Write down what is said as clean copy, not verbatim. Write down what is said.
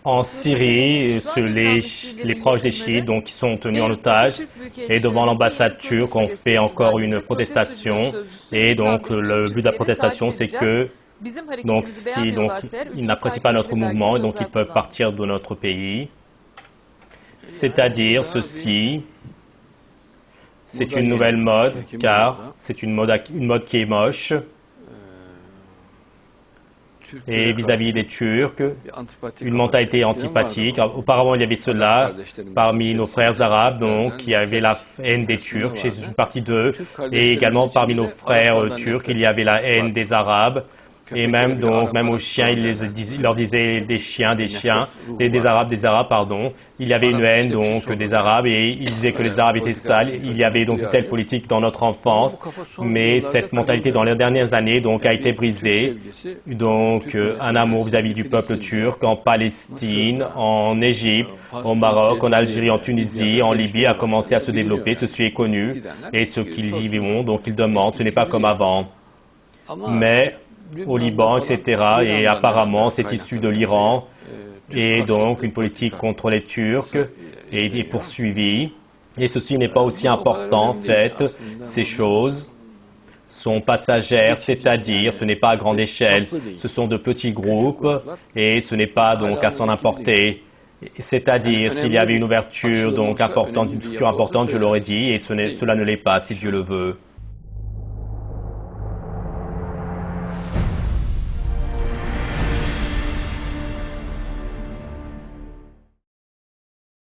En Syrie, les proches des chiites donc, qui sont tenus en otage, et devant l'ambassade turque, on fait encore une protestation. Et donc, le but de la protestation, c'est que si ils n'apprécient pas notre mouvement, donc ils peuvent partir de notre pays. C'est-à-dire ceci, c'est une nouvelle mode, car c'est une mode qui est moche. Et vis-à-vis des Turcs, une mentalité antipathique. Auparavant, il y avait cela parmi nos frères arabes, donc, qui avaient la haine des Turcs, chez une partie d'eux, et également parmi nos frères turcs, il y avait la haine des Arabes. Et même aux chiens, il leur disait des Arabes, pardon. Il y avait une haine donc des Arabes et il disait que les Arabes étaient sales. Il y avait donc une telle politique dans notre enfance, mais cette mentalité dans les dernières années donc a été brisée. Donc un amour vis-à-vis du peuple turc en Palestine, en Égypte, au Maroc, en Algérie, en Tunisie, en Libye a commencé à se développer. Ceci est connu et ceux qui y vivent donc ils demandent. Ce n'est pas comme avant, mais au Liban, etc. Et apparemment, c'est issu de l'Iran. Et donc, une politique contre les Turcs est poursuivie. Et ceci n'est pas aussi important, en fait. Ces choses sont passagères, c'est-à-dire, ce n'est pas à grande échelle. Ce sont de petits groupes et ce n'est pas donc à s'en importer. C'est-à-dire, s'il y avait une ouverture donc importante, une structure importante, je l'aurais dit, et cela ne l'est pas, si Dieu le veut.